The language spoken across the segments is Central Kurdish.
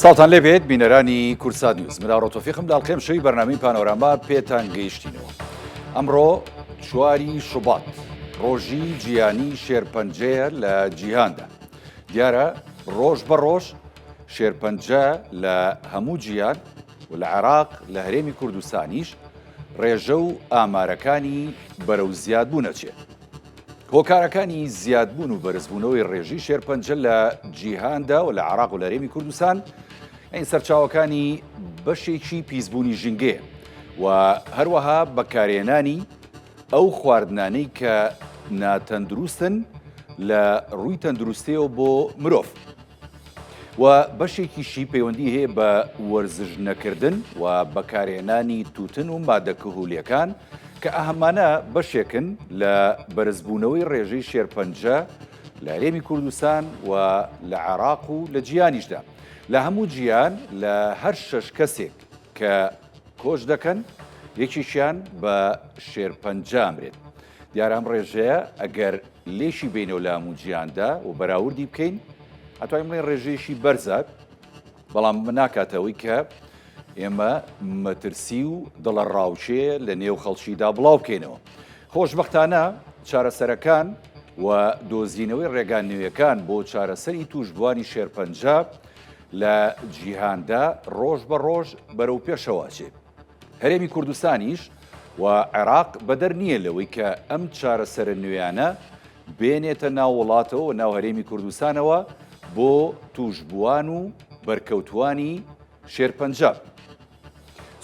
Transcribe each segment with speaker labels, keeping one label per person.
Speaker 1: ساڵتان لێبێت بینەرانی کورسات نیوز مراوڕۆ تۆفیقم لاڵقێم شەوی بەرنامەی پانۆراما پێتان گەیشتینەوە. ئەمڕۆ 4 شوبات ڕۆژی جیهانی شێرپەنجەیە لە جیهاندا. دیارە ڕۆژ بە ڕۆژ شێرپەنجە لە هەموو جیهان و لە عێراق لە هەرێمی کوردستانیش ڕێژە و ئامارەکانی بەرەو زیادبوونەچێت. هۆکارەکانی زیادبوون و بەرزبوونەوەی ڕێژی شێرپەنجە لە جیهاندا و لە عێراق و لە هەرێمی کوردستان ئەین سەرچاوەکانی بەشێکی پیسبوونی ژینگەیە و هەروەها بەکارهێنانی ئەو خواردنانەی کە ناتەندروستن لە ڕووی تەندروستیەوە بۆ مرۆڤ و بەشێکیشی پەیوەندی هەیە بە وەرزش نەکردن و بەکارهێنانی تووتن و مادە کەهولیەکان کە ئەهەمانە بەشێکن لە بەرزبوونەوەی ڕێژەی شێرپەنجە لە هەرێمی کوردستان و لە عێراق و لە جیهانیشدا. لە هەموو جیهان لە هەر 6 کەسێک کە کۆچ دەکەن یەکیشیان بە شێرپەنجە ئەمرێت. دیارە ئەم ڕێژەیە ئەگەر لێشی بینەوە لە هەموو جیهاندا و بەراوردی بکەین ئەتوانین بڵێن ڕێژەیەشی بەرزە، بەڵام ناکاتەوەی کە ئێمە مەترسی و دڵە ڕاوچێ لە نێو خەڵکیدا بڵاو بکەینەوە. خۆشبەختانە چارەسەرەکان و دۆزینەوەی ڕێگان نوێیەکان بۆ چارەسەری توشبوانی شێرپەنجە لە جیهاندا ڕۆژ بە ڕۆژ بەرەو پێشەواچێ. هەرێمی کوردستانیش و عێراق بەدەر نییە لەوەی کە ئەم چارەسەرە نوێیانە بێنێتە ناو وڵاتەوە و ناو هەرێمی کوردستانەوە بۆ توشبوان و بەرکەوتوانی شێرپەنجە.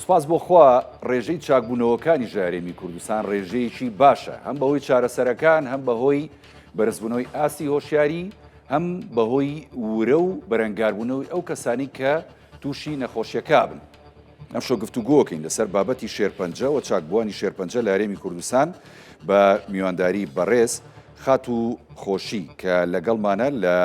Speaker 1: سوپاس بۆ خوا ڕێژەی چاکبوونەوەکانی ژارێمی کوردستان ڕێژەیەکی باشە، هەم بەهۆی چارەسەرەکان، هەم بەهۆی بەرزبوونەوەی ئاسی هۆشیاری، هەم بەهۆی ورە و بەرەنگاربوونەوەی ئەو کەسانی کە تووشی نەخۆشیەکە بن. ئەم شۆ گفتوگۆکەین لەسەر بابەتی شێرپەنجە و چاکبوونی شێرپەنجە لە هەرێمی کوردستان بە میوانداری بەڕێز خات و خۆشی کە لەگەڵمانە لە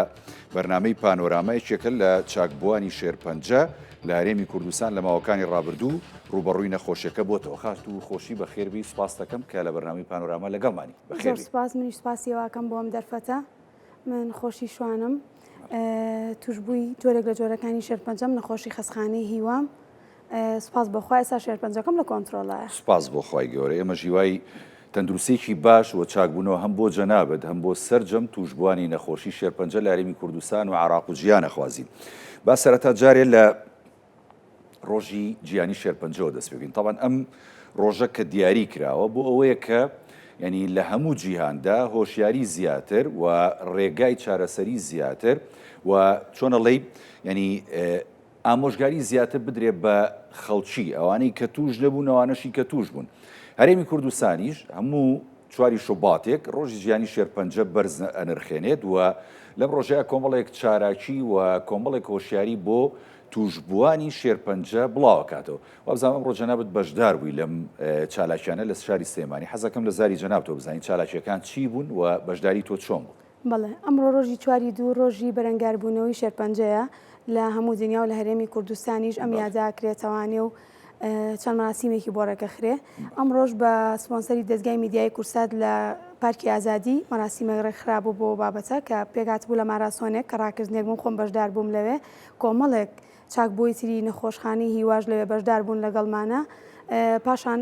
Speaker 1: بەرنامەی پانۆرامایەکێکە لە چاکبوونی شێرپەنجە لە هەرێمی کوردستان لە ماوەکانی ڕابردوو ڕوبەڕووی نەخۆشیەکە بۆتەوە. خات و خۆشی بە خێربی سوپاس دەکەم کە لە بەرنامەی پانۆراما لەگەڵمانی.
Speaker 2: زۆر سوپاس، منیش سوپاسیەوەکەم بۆ ئەم دەرفەتە. من خۆشی شوانم توشببووی جۆرێک لە جۆرەکانی شێرپەنجەم نەخۆشی خەسخانەی هیوام. سوپاس بۆخوای ئێستا شێرپەنجەکەم لە کۆنتترۆلایە. سوپاس
Speaker 1: بۆ خی گەورە. ئێمە ژیوای تەندروستێکی باش و چاکبوونەوە هەم بۆ جەنابەت هەم بۆ سەرجەم توشبوانی نەخۆشی شێرپەنجە لە هەرێمی کوردستان و عێراق و جیهان خوازیین. با سەرەتا جارێ لە ڕۆژی جیهانی شێرپەنجەوە دەست پێ بکەین. تاوان ئەم ڕۆژە کە دیاری کراوە بۆ ئەوەیە کە یعنی لە هەموو جیهاندا هۆشیاری زیاتر و ڕێگای چارەسەری زیاتر و چۆنەڵێ ینی ئامۆژگاری زیاتر بدرێ بە خەڵکی ئەوانەی کە توش نەبوون ئەوانەشی کە توش بوون. هەرێمی کوردستانیش هەموو 4 شوباتێک ڕۆژی جیهانی شێرپەنجە بەرز ئەنرخێنێت و لەم ڕۆژەیە کۆمەڵێک چاراکی و کۆمەڵێک هۆشیاری بۆ توشبوانی شێرپەنجە بڵاوکاتەوە. وابزانام ڕۆ جەنابەت بەشدار بووی لەم چالاکیانە لە شاری سلێمانی. حەزەکەم لە زاری جەناب تۆ بزانین چالاکیەکان چی بوون و بەشداری تۆ چۆن بوو؟
Speaker 2: بەڵێ، ئەمڕۆ ڕۆژی 4 ڕۆژی بەرەنگاربوونەوەی شێرپەنجەیە لە هەموو دنیا و لە هەرێمی کوردستانیش ئەم یاداکرێتەوانێ و چەند مەراسیمێکی بۆ ڕێگەخرێ. ئەم ڕۆژ بە سپۆنسەری دەستگای میدیای کورسات لە پارکی ئازادی مەراسیمە ڕێکخرابوو بۆ بابەتە کە پێگات بوو لە ماراسۆنێک کە ڕاکردنێک بووم خۆم بەشدار بووم لەوێ. کۆمەڵێک چاکبووی تری نەخۆشخانەی هیواژ لەوێ بەشدار بوون لەگەڵمانە. پاشان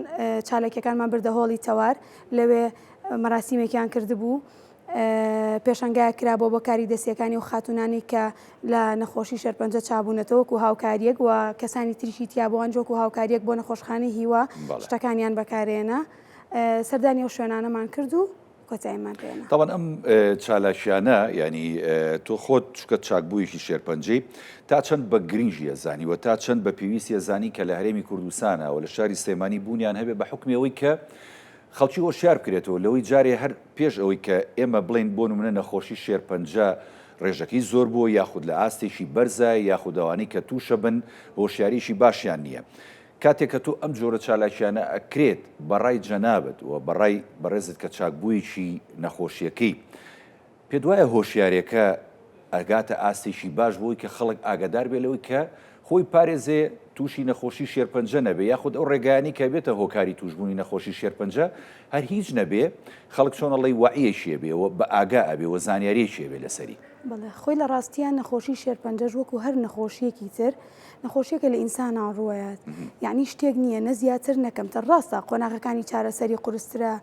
Speaker 2: چالێکەکانمان بردە هۆڵی تەوار لەوێ مەراسیمێکیان کردبوو. پێشنگای کرا بۆ کاری دەستیەکانی و خاتونانی کە لە نەخۆشی شێرپەنجە چابوونەتەوەکو هاوکاریەک و کەسانی تریشی تیا بۆ ئەنجۆکو هاوکاریەک بۆ نەخۆشخانەی هیوا شتەکانیان بەکارێنە. سەردانی ئەو شوێنانەمان کرد و کۆتاییمان پێێنە.
Speaker 1: تاوان ئەم چالاکیانە ینی تۆ خۆت چکە چاکبوویەکی شێرپەنجەی تا چەند بە گرنگی ئەزانی و تا چەند بە پێویستی ئەزانی کە لە هەرێمی کوردستانە و لە شاری سلێمانی بوونیان هەبێ بە حکمەوەی کە خەڵکی هۆشیار بکرێتەوە لەوەی جارێ هەر پێش ئەوەی کە ئێمە بڵین بۆ نمونە نەخۆشی شێرپەنجە ڕێژەکەی زۆر بووە یاخود لە ئاستێکی بەرزە یاخودەوانی کە تووشە بن هۆشیاریشی باشیان نییە. کاتێک کە تۆ ئەم جۆرە چالاکیانە ئەکرێت بەڕای جەنابەت و بەڕای بەڕێزت کە چاکبوویکی نەخۆشیەکەی پێ دوایە هۆشیارەکە ئەگاتە ئاستێکی باش بۆی کە خەڵک ئاگادار بێ لەوەی کە خۆی پارێزێ تووشی نەخۆشی شێرپەنجە نەبێ یاخود ئەو ڕێگانی کە بێتە هۆکاری توشببوونی نەخۆشی شێرپەنجە هەر هیچ نەبێ خەڵک چۆنەڵی وعیەشیە بێەوە بە ئاگا ئەبێ و زانیاریەکیێ بێ لەسەری
Speaker 2: بەڵێ خۆی لە ڕاستیان نەخۆشی شێرپەنجەش وەکو هەر نەخۆشیەکی تر نەخۆشیەکە لە ئینسانان ڕوایەت یعنی شتێک نییە نە زیاتر نەکەمتە ڕاستە قۆناغەکانی چارەسەری قورسترە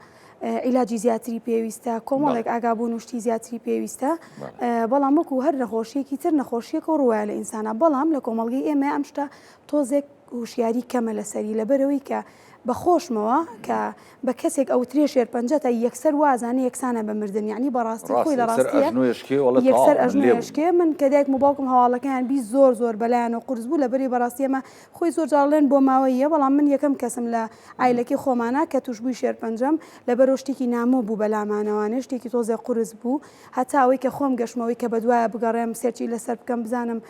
Speaker 2: عیلاجی زیاتری پێویستە کۆمەڵێک ئاگابوون و شتی زیاتری پێویستە بەڵام وەکو هەر نەخۆشیەکی تر نەخۆشیەکە و ڕوایە لە ئینسانە بەڵام لە کۆمەڵگەی ئێمە ئەم شتە تۆزێک هوشیاری کەمە لەسەری لەبەرەوەی کە بەخۆشمەوە کە بە کەسێک ئەو ترێ شێرپەنجەتە یەکسەر وازانە یەکسانە بە مردن یعنی بەڕاستی خۆی لە ڕاستیە یەکسەر ئەژنێشکێ من کە دایک مباوکم هەواڵەکەیان بی زۆر بەلایەن و قورس بوو لەبەری بەڕاستیەمە خۆی زۆر جاڵێن بۆ ماوەیە بەڵام من یەکەم کەسم لە ئایلەکەی خۆمانە کە توشببووی شێرپەنجەم لەبەرەوە شتێکی نامۆ بوو بەلامانەوانە شتێکی تۆزێ قورس بوو هەتا ئەوەی کە خۆم گەشتمەوەی کە بەدوایە بگەڕێم سێرچی لەسەر بکەم بزانم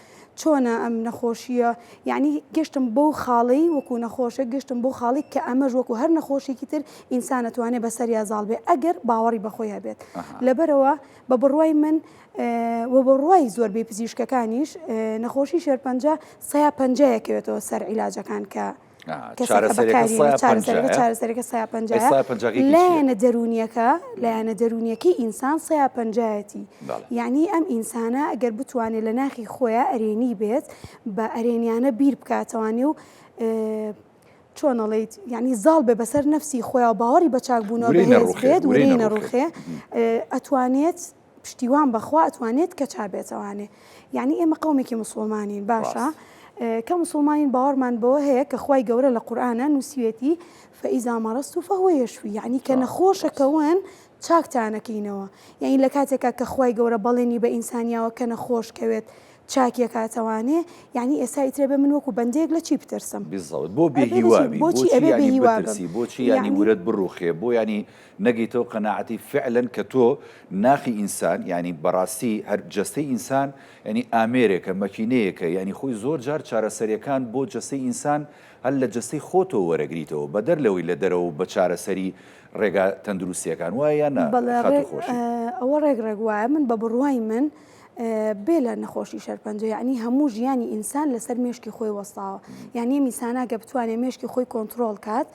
Speaker 2: چۆنە ئەم نەخۆشیە یعنی گەشتم بەو خاڵی وەکو نەخۆشە گەشتم بۆ خاڵی کە ئەمەش وەکو هەر نەخۆشیێکی تر ئینسان نەتوانێت بەسەر یازاڵ بێ ئەگەر باوەڕی بەخۆی هەبێت لەبەرەوە بە بڕوای من و بە ڕوای زۆربەی پزیشکەکانیش نەخۆشی شێرپەنجە سەیا پەنجەیەکەوێتەوە سەر عیلاجەکان کە چارەسەرەکە سەیا پەنجەیە لایەنە دەرونیەکەی ئینسان سەیا پەنجایەتی یعنی ئەم ئینسانە ئەگەر بتوانێت لە ناخی خۆیان ئەرێنی بێت بە ئەرێنیانە بیر بکاتەوانی و چۆنەڵیت ینی زاڵ بێ بەسەر نەفسی خۆیان باوەڕی بە چاکبوونەوە بەهێز بێت وەرەی نەڕوخێ ئەتوانێت پشتیوان بەخوا ئەتوانێت کە چابێتەوانێ یعنی ئێمە قەومێکی مسڵمانین باشە کە مسلمانین باوەڕمان بەوە هەیە کە خوای گەورە لە قورئانە نووسوێتی فەئیزا مەرەست فەهوە یەشفی یعنی کە نەخۆشەکەون چاکتانەکەینەوە یعنی لە کاتێکە کە خوای گەورە بەڵێنی بە ئینسانیاوە کە نەخۆشکەوێت چاکیە کاتەوانێ یعنی ئێستا ئیترێ بە من وەکو بەندێک لە چی بترسم
Speaker 1: بۆ بێهیوابی بۆچی ینی ورد بڕوخێ بۆ ینی نەگەیتەوە قەناعەتی فعلەن کە تۆ ناخی ئینسان ینی بەڕاستی هەر جەستەی ئینسان ینی ئامێرێکە مەکینەیەکە ینی خۆی زۆر جار چارەسەریەکان بۆ جەستەی ئینسان هەر لە جەستەی خۆتەوە وەرەگریتەوە بەدەر لەوەی لە دەرەوە بە چارەسەری ڕێگا تەندروستیەکان وایە یان خۆشی
Speaker 2: ئەوە ڕێک وایە من بە بڕوای من بێ لە نەخۆشی شێرپەنجە یعنی هەموو ژیانی ئینسان لەسەر مێشکی خۆی وەستاوە یعنی میساناگە بتوانێت مێشکی خۆی کۆنتترۆل کات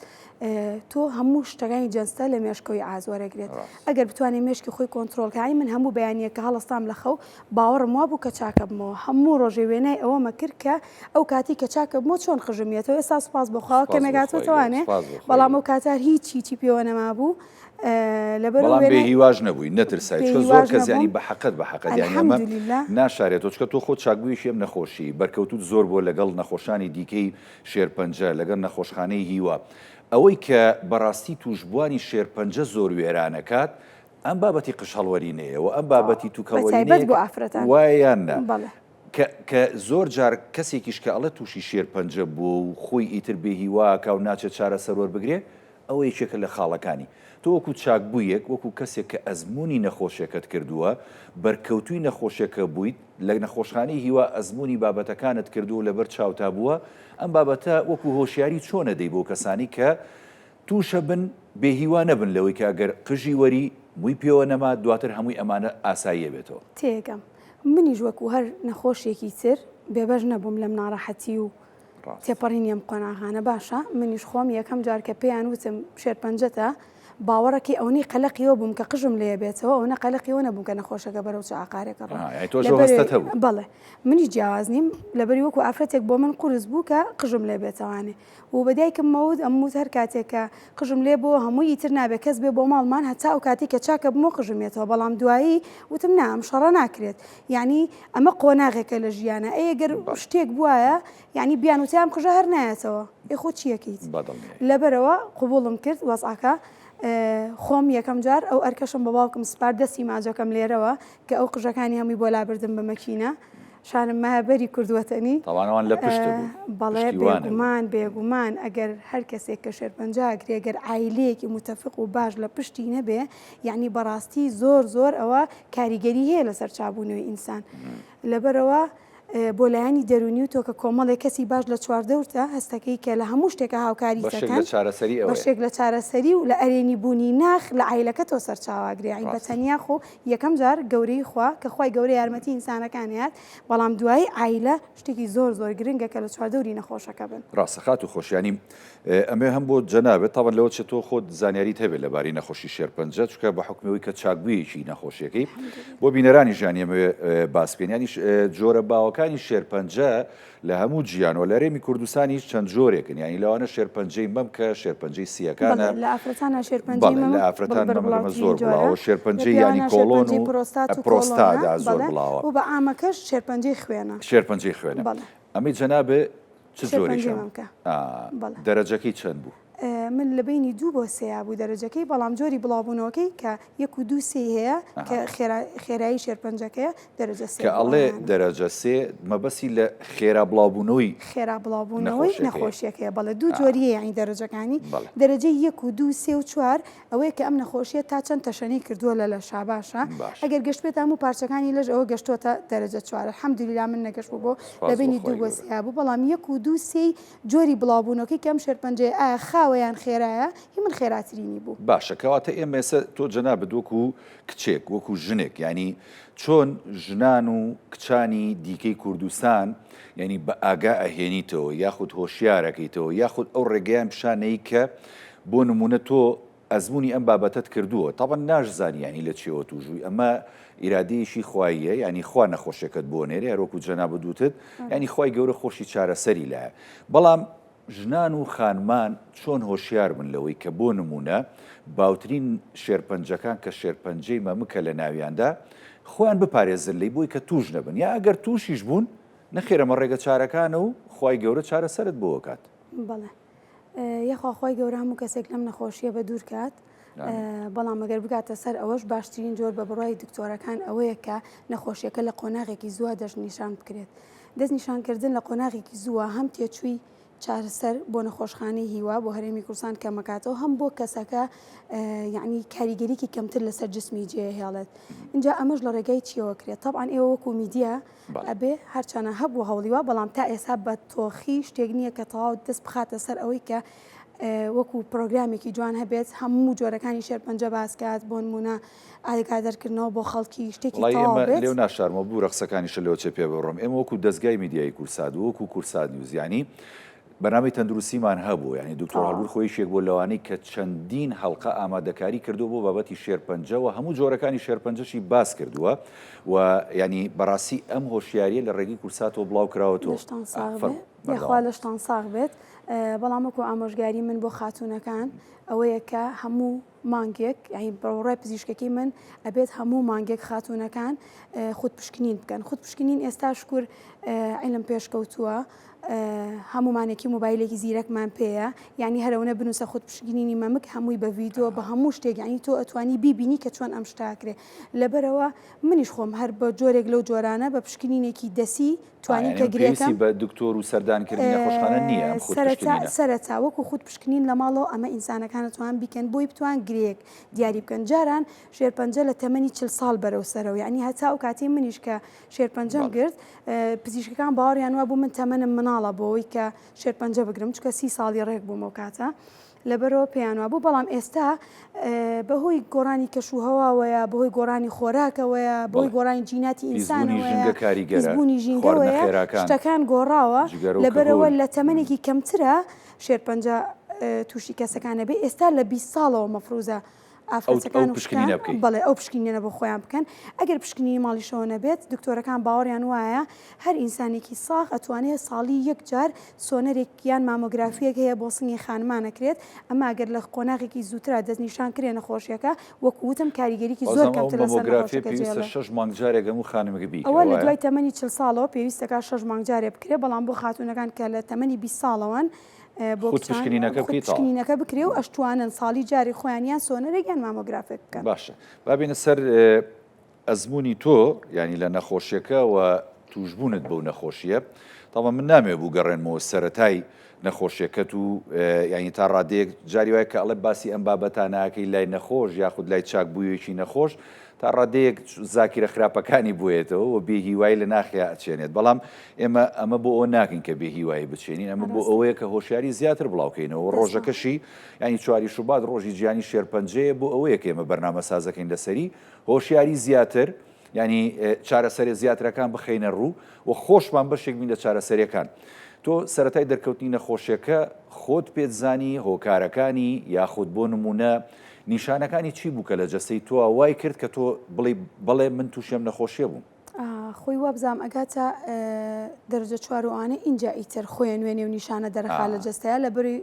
Speaker 2: تۆ هەموو شتەکانی جەنستە لە مێشکەوەی ئازوەرەگرێت ئەگەر بتوانێت مێشکی خۆی کۆنتترۆلکانی من هەموو بەیانیەکە هەڵستام لە خەو باوەڕم وا بوو کە چاکە بمەوە هەموو ڕۆژێ وێنای ئەوەمە کرد کە ئەو کاتی کە چاکە بمەوە چۆن خژمێتەوە ئێستا سوپاس بخواوە کە مێگاتوانێ بەڵام ئەو کاتار هیچی پێوە نەما بوو
Speaker 1: بەڵام بێ هیواژ نەبووی نەترسای زۆر کەس ینی بە حەقت ینی ئەمە ناشارێتەوە چکە تۆ خۆت چاکبووی شێم نەخۆشی بەرکەوتوت زۆر بۆ لەگەڵ نەخۆشانی دیکەی شێرپەنجە لەگەڵ نەخۆشخانەی هیوا ئەوەی کە بەڕاستی توشببوانی شێرپەنجە زۆر وێرانەکات ئەم بابەتی قشهڵوەرینەیەوە ئەم بابەتی توکەوەرینە وایەیان کە زۆر جار کەسێکیش کە ئەڵە تووشی شێرپەنجە بوو و خۆی ئیتر بێ هیواکە و ناچێت چارە سەرۆر بگرێ ئەوە یەکێکە لە خاڵەکانی تۆ وەکو چاکبوویەک وەکو کەسێک کە ئەزمموی نەخۆشیەکەت کردووە بەرکەوتوی نەخۆشیەکە بوویت لە نەخۆشخانەی هیوا ئەزمموی بابەتەکانت کردو لەبەر چاوتا بووە ئەم بابەتە وەکو هۆشیاری چۆنە دەی بۆ کەسانی کە تووشە بن بێهیوا نەبن لەوەی کە ئەگەر قژی وەری مووی پێوە نەما دواتر هەمووی ئەمانە ئاساییە بێتەوە
Speaker 2: تێگەم منیش وەکو هەر نەخۆشیێکی تر بێبەش نەبووم لەم ناڕەحەتی و تێپەڕینیم قۆناغانە باشە منیش خۆم یەکەم جار کە پێیان وتم شێرپەنجەتە باوەڕێکی ئەوەی قەلەقیەوە بووم کە قژم لێ بێتەوە ئەوە قەلەقیەوە نەبووم کە نەخۆشەکە بەرەو چ عقارێکە بەڵێ منیش جیاواز نیم لەبەری وەکو ئافرەتێک بۆ من قورس بوو کە قژم لێ بێتەوانێ و بەدایکم مەود ئەموت هەر کاتێکە قژم لێ بۆ هەمووی ئیتر نابێت کەس بێ بۆ ماڵمان هەتا ئەو کاتی کە چاکە بمۆ قژمێتەوە بەڵام دوایی وتم نام شەڕە ناکرێت یعنی ئەمە قۆناغێکە لە ژیانە ئەگەر شتێک بواە یعنی بیان وتیان قژە هەر نایەتەوە خۆ چیەکەیت لەبەرەوە قوبوڵم کرد وەزعەکە خۆم یەکەم جار ئەو ئەرکەشم بە باوکم سپار دەستی ماجەکەم لێرەوە کە ئەو قژەکانی هەمووی بۆ لابردم بە مەکینە شانم مایە بەری کردووەتەنی
Speaker 1: تاوانەوان لە پشت
Speaker 2: بەڵێ بێگومان ئەگەر هەر کەسێک کە شێرپەنجەگرێ ئەگەر عایلەیەکی متەفق و باش لە پشتی نەبێ یعنی بەڕاستی زۆر ئەوە کاریگەری هەیە لەسەر چابوونەوەی ئینسان لەبەرەوە بۆ لایەنی دەرونی و تۆ کە کۆمەڵێک کەسی باش لە چواردەورتە هەستەکەی کە لە هەموو شتێکە هاوکاری
Speaker 1: بەشێک لە چارەسەری ئەوەیە.
Speaker 2: بەشێک لە چارەسەری و لە ئەرێنی بوونی ناخ لە عیلەکە تۆ سەرچاواگرێ بە تەنیا خۆ یەکەم جار گەورەی خوا کە خوای گەورەی یارمەتی ئینسانەکانیات بەڵام دوایی عیلە شتێکی زۆر زۆر گرنگە کە لە چواردەوری نەخۆشەکە بن.
Speaker 1: ڕاستەخات و خۆشیانی ئەمێ هەم بۆ جەنابێت تاوان لەوە چێت تۆ خۆت زانیاریت هەبێت لەبارەی نەخۆشی شێرپەنجە چونکە بە حکمەوەی کە چاکبوویەکی نەخۆشیەکەی بۆ بینەرانی ژیانی ئەمێ باس بکەین. ینی جۆرە باوەکانی شێرپەنجە لە هەموو جیانەوە لە هەرێمی کوردستانیش چەند جۆرێکن، ینی لەوانە شێرپەنجەی مەم کە شێرپەنجەی سیەکانە،
Speaker 2: لە ئافرەتانە شێرپەنجەی مەم
Speaker 1: لە ئافرەتان مەمە زۆر بڵاوە، شێرپەنجەی ینی کۆڵۆن و پرۆستادا زۆر بڵاوە
Speaker 2: و بە ئامەکەش شێرپەنجەی خوێنە.
Speaker 1: شێرپەنجەی خوێنە. ئەمەی جەنابێ چ جۆرێکی دەرەجەکەی چەند بوو؟
Speaker 2: من لە بینی 2 بۆ 3 بوو دەرەجەکەی، بەڵام جۆری بڵاوبوونەوەکەی کە 1 و 2 3 هەیە کە خێرایی شێرپەنجەکەیە دەرەجە 3.
Speaker 1: کە ئەڵێ دەرەجە 3 مەبەسی لە خێرا بڵاوبوونەوەی
Speaker 2: نەخۆشیەکەیە. بەڵێ 2 جۆریە یانی دەرەجەکانی. دەرەجەی 1 و 2 3 و 4 ئەوەیە کە ئەم نەخۆشیە تا چەند تەشەنەی کردووە لە شاباشە، ئەگەر گەشت بێت هەموو پارچەکانی لەش ئەوە گەشتۆتە دەرەجە 4. الحەمدولیلا من نەگەشت بوو بۆ لە بینی 2 بۆ 3 بوو، بەڵام 1 و 2 3 جۆری بڵاوبوونەوەکەی کە ئەم شێرپەنجەیە ئایا خاوەیان خێرایە هی من خێراترینی بوو.
Speaker 1: باشە کەواتە ئێمە ئێستا تۆ جەنابەت وەکو کچێک وەکو ژنێک، ینی چۆن ژنان و کچانی دیکەی کوردستان ینی بە ئاگا ئەهێنیتەوە یاخود هۆشیارەکەیتەوە یاخود ئەو ڕێگەیان پیشانەی کە بۆ نمونە تۆ ئەزمموی ئەم بابەتت کردووە تاوان ناشزانی ینی لە چێوە توژووی ئەمە ئیرادەیەشی خواییە، ینی خوا نەخۆشیەکەت بۆ نێرە هەروەکو جەنابەت دووتت ینی خوای گەورە خۆشی چارەسەری لایە. بەڵام ژنان و خانمان چۆن هۆشیار بن لەوەی کە بۆ نمونە باوترین شێرپەنجەکان کە شێرپەنجەی مەمکە لە ناویاندا خۆیان بپارێزن لەی بۆی کە توش نەبن، یا ئەگەر تووشیش بوون نەخێرەمە ڕێگە چارەکانە و خوای گەورە چارەسەرت بۆ کات.
Speaker 2: بەڵێ یەخوا خۆی گەورە هەموو کەسێک لەم نەخۆشیە بە دوور کات، بەڵام ئەگەر بگاتە سەر ئەوەش باشترین جۆر بە بڕای دکتۆرەکان ئەوەیە کە نەخۆشیەکە لە قۆناغێکی زووە دەستنیشان بکرێت. دەستنیشانکردن لە قۆناغێکی زووە هەم تێچووی چارەسەر بۆ نەخۆشخانەی هیوا بۆ هەرێمی کوردستان کەمەکاتەوە هەم بۆ کەسەکە یعنی کاریگەریکی کەمتر لەسەر جسمی جێهێڵێت. اینجا ئەمەش لە ڕێگای چیەوە کرێت؟ طبعاً ئێوە وەکو میدیا ئەبێ هەرچەنە هەبوو هەوڵیوە، بەڵام تا ئێستا بە تۆخی شتێک نییە کە تەواو دەست بخاتە سەر ئەوەی کە وەکو پرۆگرامێکی جوان هەبێت هەموو جۆرەکانی شێرپەنجە باسکات بۆ نمونە ئاگادارکردنەوە بۆ خەڵکی شتێکی
Speaker 1: لێو ناشارمە بوو ڕقسەکانیشە لەوە چێ پێ بڕۆم. ئێمە وەکو دەستگای میدیای کورساد و وەکو کورساد نیوزیانی بەنامەی تەندروستیمان هەبوو، ینی دکتۆر هەڵبور خۆیشێک بۆ لەوانەی کە چەندین هەڵقە ئامادەکاری کردو بۆ بابەتی شێرپەنجە و هەموو جۆرەکانی شێرپەنجەشی باس کردووە و ینی بەڕاستی ئەم هۆشیاریە لە ڕێگەی کورساتەوە بڵاو کراوەتەوە.
Speaker 2: یاخوا لەشتان ساغ بێت، بەڵام وەکو ئامۆژگاری من بۆ خاتونەکان ئەوەیە کە هەموو مانگێک یعنی بەڕای پزیشکەکەی من ئەبێت هەموو مانگێک خاتونەکان خودپشکنین بکەن. خودپشکنین ئێستا شکور عیلم پێشکەوتووە، هەمومانێکی مۆبایلێکی زیرەکمان پێەیە، یعنی هەرەونە بنووسە خودپشکنینی مەمک هەمووی بە ڤیدۆ بە هەموو شتێک، یعنی تۆ ئەتوانی بیبینی کە چۆن ئەم شتاکرێ. لەبەرەوە منیش خۆم هەر بە جۆرێک لەو جۆرانە بە پشکنینێکی دەسی توانین کە گرێتم
Speaker 1: بە دکتۆر و سەردانکردنی نەخۆشخانە نییە.
Speaker 2: سەرەتا وەکو خودپشکنین لە ماڵەوە ئەمە ئینسانەکانە توان بیکەن بۆی بتوان گرێک دیاری بکەن. جاران شێرپەنجە لە تەمەنی 40 ساڵ بەرەو سەرەوە، یعنی هەتا ئەو کاتێ منیش کە شێرپەنجەم گرت پزیشکەکان باوەڕیان وا بوو من تەمەنم مناڵە بۆەوەی کە شێرپەنجە بگرم، چکە 30 ساڵی ڕێک بوومەوە کاتە لەبەرەوە پێیانوا بوو. بەڵام ئێستا بەهۆی گۆڕانی کەشوهەواوەیە، بەهۆی گۆڕانی خۆراکەوەیە، بەهۆی گۆڕانی جیناتی ئینسانەوەیە، بوونی ژینگەوەیە، شتەکان گۆڕاوە. لەبەرەوە لە تەمەنێکی کەمترە شێرپەنجە تووشی کەسەکانە بێ. ئێستا لە 20 ساڵەوە مەفروزە ئافرەتەکان بەڵێ ئەو پشکنینە بە خۆیان بکەن. ئەگەر پشکنینی ماڵیشەوە نەبێت دکتۆرەکان باوەڕیان وایە هەر ئینسانێکی ساغ ئەتوانێت ساڵی یەک جار سۆنەرێک یان مامۆگرافیەک هەیە بۆ سنگی خانمانەکرێت. ئەمە ئەگەر لە قۆناغێکی زووترە دەستنیشان کرێ نەخۆشیەکە وەکووتم کاریگەریکی زۆر کەمتر لەسەر
Speaker 1: مامۆگرافی 6 مانگ جارێک هەموو خانمێک بیکە.
Speaker 2: ئەوە لە دوای تەمەنی 40 ساڵەوە پێویستەکە 6 مانگ جارێ بکرێ، بەڵام بۆ خاتونەکان کە لە تەمەنی 20 ساڵەوەن خودپشکنینەکە بکرێ و ئەشتوانن ساڵی جاری خۆیانیان سۆنەرێکیان مامۆگرافێک بکەن.
Speaker 1: باشە بابینە سەر ئەزمموی تۆ ینی لە نەخۆشیەکە و توشبوونت بەو نەخۆشیە. تاوە من نامێ بوو گەڕێنمەوە سەرەتای نەخۆشیەکەت و ینی تا ڕادەیەک جاری وایە کە ئەڵێ باسی ئەم بابەتانەکەی لای نەخۆش یاخود لای چاکبوویەکی نەخۆش تا ڕادەیەک زاکیرە خراپەکانی بووێتەوە و بێهیوای لە ناخیا ئەچێنێت بەڵام ئەمە بۆ ئەو ناکەین کە بێهیوایی بچێنین ئەمە بۆ ئەوەیە کە هۆشیاری زیاتر بڵاوکەینەوە ڕۆژەکەشی ینی 4 شوبات ڕۆژی گیانی شێرپەنجەیە بۆ ئەوەیە کە ئێمە بەرنامە سازەکەین لەسەری هۆشیاری زیاتر ینی چارەسەرێ زیاترەکان بخەینە ڕوو و خۆشمان بەشێک بین لە چارەسەریەکان تۆ سەرەتای دەرکەوتنی نەخۆشیەکە خۆت پێتزانی هۆکارەکانی یاخود بۆ نمونە نیشانەکانی چی بوو کە لە جەستەی تۆ وای کرد کە تۆ بڵێ من تووشێم نەخۆشیە بووم
Speaker 2: خۆی وابزانام ئەگاتە دەرەجە چوارەوانە اینجا ئیتر خۆیان وێنێ و نیشانە دەرەخا لە جەستەیە لە بەری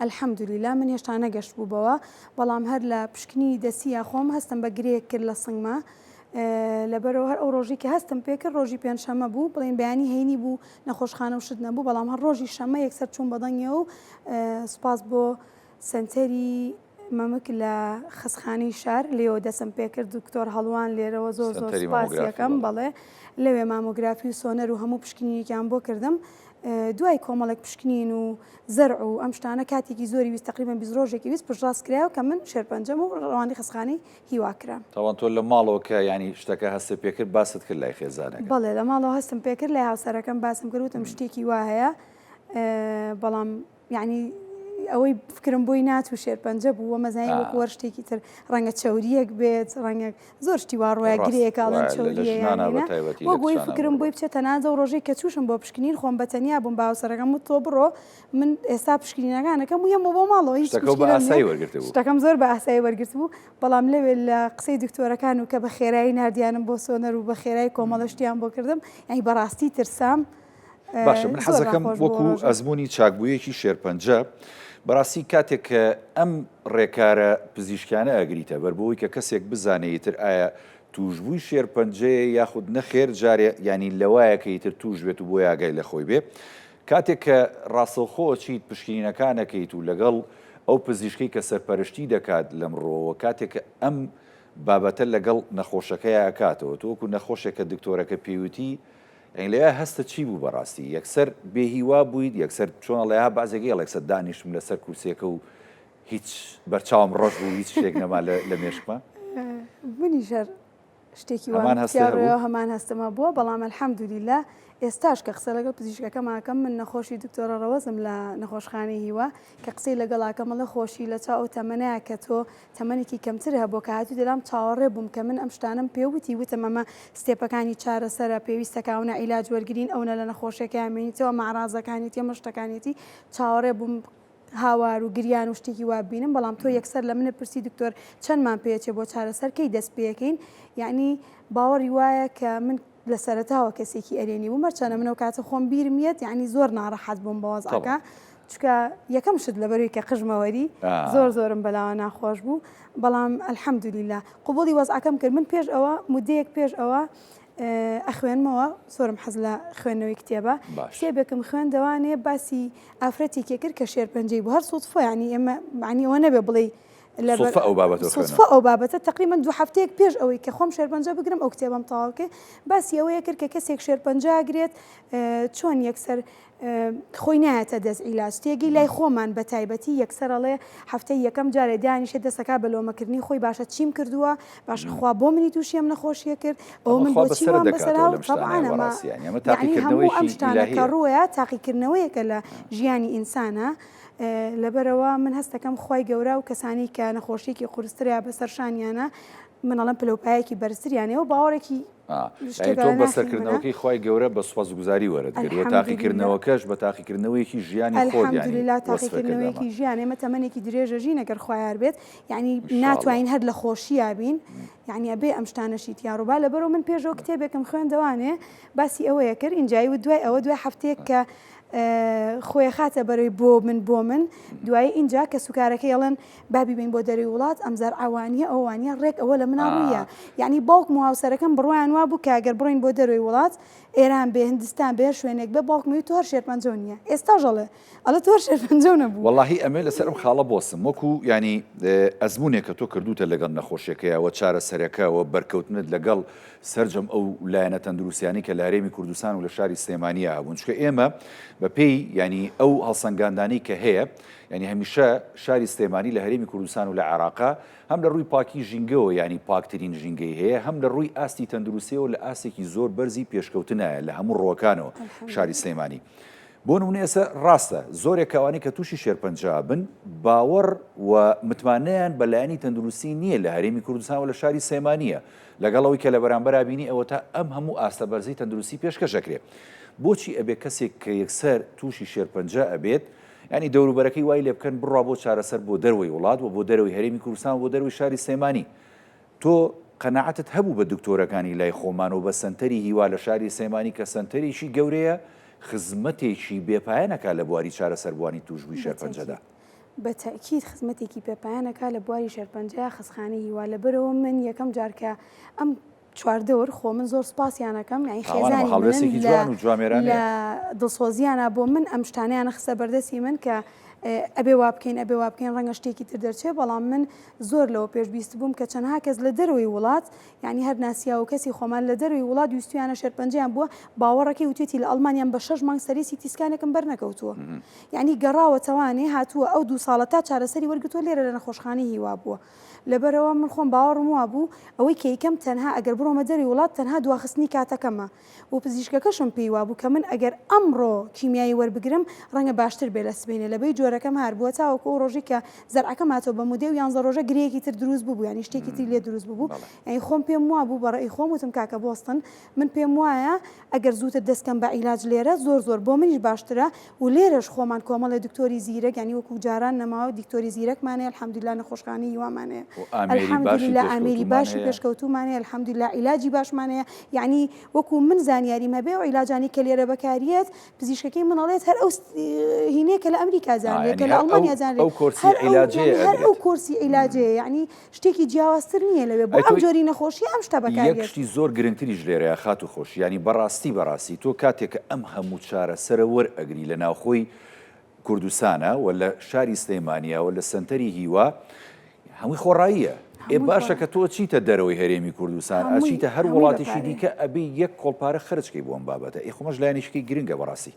Speaker 2: ئەلحەمدولیلا من هێشتا نەگەشت بوو بەوە بەڵام هەر لە پشکنی دەسیە خۆم هەستم بە گرەیەک کرد لە سنگمە لەبەرەوە هەر ئەو ڕۆژی کە هەستم پێکرد ڕۆژی پێنجشەمە بوو بڵێن بەیانی هەینی بوو نەخۆشخانە و شت نەبوو بەڵام هەر ڕۆژی شەمە یەکسەر چوون بەدەنگە و سوپاس بۆ سنتەری مەمک لە خستخانەی شار لێەوە دەسم پێکرد دکتۆر هەڵوان لێرەوە زۆر زۆر سوپاسیەکەم بەڵێ لەوێ مامۆگرافی و سۆنەر و هەموو پشکنینێکیان بۆ کردم دوای کۆمەڵک پشکنین و زەرع و ئەم شتانە کاتێکی زۆری ویست تقریبان 20 ڕۆژێکی ویست پشتڕاست کرایەوە کە من شێرپەنجەم و ڕەوانی خستخانەی هیواکرام
Speaker 1: تاوان تۆ لە ماڵەوە کە ینی شتەکە هەستە پێکرد باست کرد لای خێزانەکە
Speaker 2: بەڵێ لە ماڵەوە هەستم پێکرد لای هاوسەرەکەم باسم کردوتم شتێکی وا هەیە بەڵام یعنی ئەوەی فکرم بۆی نات و شێرپەنجە بوو وە مەزایی وەکوەر شتێکی تر ڕەنگە چەوریەک بێت ڕەنگە زۆر شتی واڕۆیە گرەیەکڵەن چەوریە وەگوی فکرم بۆی بچێتە نازە و ڕۆژێک کە چوشم بۆ پشکنین خۆم بەتەنیا بووم باوسەرەکەم و تۆ بڕۆ من ئێستا پشکنینەکانەکەم و یەمە بۆ ماڵەوە هیچ شتەکەم زۆر بە ئاسایی وەرگرت بوو بەڵام لەوێ لە قسەی دکتۆرەکان و کە بە خێرایی نردیانم بۆ سۆنەر و بە خێرایی کۆمەڵەشتیان بۆ کردم یعنی بەڕاستی ترسام
Speaker 1: باشە من حەزەکەم وەکو ئەزمموی چاکبوویەکی شێرپەنجە بەڕاستی کاتێک کە ئەم ڕێکارە پزیشکانە ئەگریتە بەربەوەی کە کەسێک بزانێتتر ئایا توشببووی شێرپەنجەیە یاخود نەخێر جارێ ینی لەوایەکە ئیتر توش بێت و بۆ یاگای لە خۆی بێ کاتێک کە ڕاستەوخۆ چیت پشکنینەکانەکەیت و لەگەڵ ئەو پزیشکی کە سەرپەرشتی دەکات لەمڕۆوە کاتێک کە ئەم بابەتە لەگەڵ نەخۆشەکەی ئاکاتەوە تۆکو نەخۆشێکە دکتۆرەکە پێوتی لێ هەستە چی بوو بەڕاستی یەکسەر بێهیوا بوویت یەکسەر چۆن لەها بازێکی لەکسەر دانیشتم لەسەر کورسێکە و هیچ بەرچاوم ڕۆژ بوو هیچ شتێک نەما لە مێشکمە
Speaker 2: منی ژەر شتێکی هەمان هەستەمە بووە بەڵام ئەلحەمدولیلا ئێستاش کە قسە لەگەڵ پزیشکەکەماکەم من نەخۆشی دکتۆرە ڕەوەزم لە نەخۆشخانەی هیوا کە قسەی لەگەڵاکەمە لە خۆشی لە چاو تەمەنەیە کە تۆ تەمەنێکی کەمتر هەبوو کە هاتوو دەلام چاوەڕێ بووم کە من ئەم شتانم پێوتی وتم ئەمە ستێپەکانی چارەسەرە پێویستەکەونە عیلاج وەرگین ئەوە لە نەخۆشیەکەیانمێنیتەوە مەعرازەکانیتی مەشتەکانیتی چاوەڕێ بووم هاوار و گریان و شتێکی وابینم بەڵام تۆ یەکسەر لە منە پرسی دکتۆر چەندمان پێچێ بۆ چارەسەرکەی دەست پێەکەین یعنی باوەڕی وایە کە من لە سەرەتاوە کەسێکی ئەرێنی بوو مەرچەنە منەوە کاتە خۆم بیرمیێت یعنی زۆر ناڕەحەت بووم بەوەزەکە چکە یەکەم شت لەبەروی کە قژمەوەری زۆرم بەلاوە ناخۆش بوو بەڵام ئەلحەمدولیلا قوبوڵی وەزعەکەم کرد من پێش ئەوە مودەیەک پێش ئەوە ئەخوێنمەوە سۆرم حەز لە خوێندنەوەی کتێبە کتێبێکم خوێندەوانێ باسی ئافرەتی کرد کە شێرپەنجەی بوو هەر سوودفۆ ینی ئێمە معنی ئەوە نەبێ بڵێ ئەو بابەتە تقریبان 2 هەفتەیەک پێش ئەوەی کە خۆم شێرپەنجە بگرم ئەو کتێبم تاواکێ باسی ئەوەیە کرد کە کەسێک شێرپەنجە ئاگرێت چۆن یەکسەر خۆی نایەتە دەست عیلاج تێگەی لای خۆمان بە تایبەتی یەکسەرەڵێ هەفتەی یەکەم جارێ دانیشێت دەسەکە بەلۆمەکردنی خۆی باشە چیم کردووە باشە خوا بۆ منی تووشیم نەخۆشیە کرد ئەو من بۆچی وام بەسەراو طبعاً هەموو ئەم شتانە کە ڕوویە تاقیکردنەوەیەکە لە ژیانی ئینسانە لەبەرەوە من هەستەکەم خی گەورە و کەسانی کە نەخۆشیێکی قورستریا بەسەرشانیانە منەڵم پلەپایەکی بەرزریانەوە باوەڕێکی
Speaker 1: تۆ بەسەرکردنەوەکەی خی گەورە بە سوپاسگوزاری وەرەگەری تاقیکردنەوەکەش بە تاقیکردنەوەیەکی ژیانی
Speaker 2: خۆلا تاقیکردنەوەیەکی ژیان ئێمە تەمەنێکی درێژەژی نەگەر خۆیار بێت یعنی ناتوانین هەر لە خۆشییا بین یعنی ئەبێ ئەم شتانەشیت یاڕووبا لەبەرەوە من پێشەوە کتێبێکم خوێندەوانێ باسی ئەوەیە کرد ئینجایی و دوای ئەوە دوای هەفتەیەک کە خۆی خاتە بەرەوەی بۆ من دوایی اینجا کە سوکارەکە ئەڵەن بابی بین بۆ دەروی وڵات ئەمزار ئەوانیە ئەوانیە ڕێک ئەوە لە مناڕوویە یعنی باوک هاوسەرەکەم بڕوایان وا بوو کە ئەگەر بڕۆین بۆ دەروی وڵات ئێران بێ هندستان بێ شوێنێک بە باوکمی تۆ هەر شێرپەنجە نییە ئێستا ژەڵێ ئەڵە تۆ شێرپەنجە نەبوو
Speaker 1: وەڵاهی ئەمێ لەسەرم خاڵە بۆسم وەکو ینی ئەزمونێکە تۆ کردوتە لەگەڵ نەخۆشیەکەیەوە چارەسەرەکەەوە بەرکەوتنت لەگەڵ سەررجەم ئەو لایەنە تەندروستیانی کە لە هەرێمی کوردستان و لە شاری سلێمانیە هەبوون چکە ئێمە بە پێی ینی ئەو هەڵسەنگاندانەی کە هەیە ینی هەمیشە شاری سلێمانی لە هەرێمی کوردستان و لە عێراقا هەم لە ڕووی پاکی ژینگەوە ینی پاکترین ژینگەی هەیە هەم لە ڕووی ئاستی تەندروستیەوە لە ئاستێکی زۆر بەرزی پێشکەوتنایە لە هەموو ڕۆکانەوە شاری سلێمانی. بۆ نمونە ئێستا ڕاستە زۆرێک کەوانی کە تووشی شێرپەنجا بن باوەڕ و متمانەیان بەلایەنی تەندروستی نییە لە هەرێمی کوردستان و لە شاری سلێمانیە لەگەڵەوەی کە لە بەرامبەر بینی ئەوە تا ئەم هەموو ئاستە بەرزی تەندروستی پێشکەشەکرێ. بۆچی ئەبێ کەسێک کە یەکسەر تووشی شێرپەنجا ئەبێت ینی دەوروبەرەکەی وای لێ بکەن بڕوا بۆ چارەسەر بۆ دەروی وڵات و بۆ دەروی هەرێمی کوردستان و بۆ دەروی شاری سلێمانی تۆ قەناعەتت هەبوو بە دکتۆرەکانی لای خۆمان و بە سەنتەری هیوا لە شاری سلێمانی کە سەنتەرێکی گەورەیە خزمەتێکی بێپایانەکە لە بواری چارەسەربوانی توشبووی شێرپەنجەدا.
Speaker 2: بە تەکید خزمەتێکی پێپایانەکە لە بواری شێرپەنجە خزخانەی هیوا لەبەرەوە من یەکەم جارکە ئەم چواردەوەر خۆ من زۆر سپاسیانەکەم یانی خێزانی لە دڵسۆزیانە بۆ من ئەم شتانیانە خسە بەردەستی من کە ئەبێ وا بکەین ڕەنگە شتێکی تر دەرچێت بەڵام من زۆر لەوە پێشبیست بووم کە چەندها کەس لە دەروی وڵات ینی هەر ناسیا و کەسی خۆمان لە دەروی وڵات ویستویانە شێرپەنجەیان بووە باوەڕەکەی وتێتی لە ئەڵمانیان بە 6 مانگ سەری سیتیسکانێکم بەرنەکەوتووە یعنی گەڕاوە تەوانێ هاتووە ئەو 2 ساڵە تا چارەسەری وەرگتووە لێرە لە نەخۆشخانەی هیوا بووە. لەبەرەوە من خۆم باوەڕم وا بوو ئەوەی کە یەکەم تەنها ئەگەر بڕۆمە دەروی وڵات تەنها دواخستنی کاتەکەمە و پزیشکەکەشم پێی وا بوو کە من ئەگەر ئەمڕۆ کیمیایی وەربگرم ڕەنگە باشتر بێ لە سبینێ لەبەی جۆرەکەم هەر بووە تاوەکو ڕۆژی کە زەرعەکەم هاتەوە بە مودێ و 11 ڕۆژە گرەیەکی تر دروست بوو ینی شتێکی تر لێ دروست بوو یعنی خۆم پێم وا بوو بەڕێی خۆم وتم کاکە بۆستن من پێم وایە ئەگەر زووتر دەستکەم بە عیلاج لێرە زۆر بۆ منیش باشترە و لێرەش خۆمان کۆمەڵی دکتۆری زیرەک ینی وەکو جاران نەماوە دکتۆری زیرەکمانەیە الحەمدوللا نەخۆشخانەی هیوامانەیە الحەمدوللا ئامێری باشی پێشکەوتومانەیە الحەمدوللا عیلاجی باشمانەیە یعنی وەکو من زانیاری مەبێ و عیلاجانی کە لێرە بەکاریێت پزیشکەکەی منەڵێت هەر ئەو هینەیە کە لە ئەمریکا زانێت کە لە ئەڵمانیا زانێت هەر ئەو کورسی عیلاجەیە یعنی شتێکی جیاوازتر نییە لەوێ بۆ ئەم جۆری نەخۆشی ئەم شتە بەکارێت.
Speaker 1: یەکشتی زۆر گرنگتریش لێرەیە خات و خۆش ینی بەڕاستی تۆ کاتێک کە ئەم هەموو چارەسەرە وەرئەگری لە ناوخۆی کوردستانە و لە شاری سلێمانیا و لە سەنتەری هیوا هەمووی خۆڕاییە. باشە کە تۆ چیتە دەرەوەی هەرێمی کوردستان ئەچیتە هەر وڵاتێکی دیکە ئەبێ یەک کۆڵپارە خرجکەی بۆ ئەم بابەتە خۆمەش لایەنێکی گرنگە بەڕاستی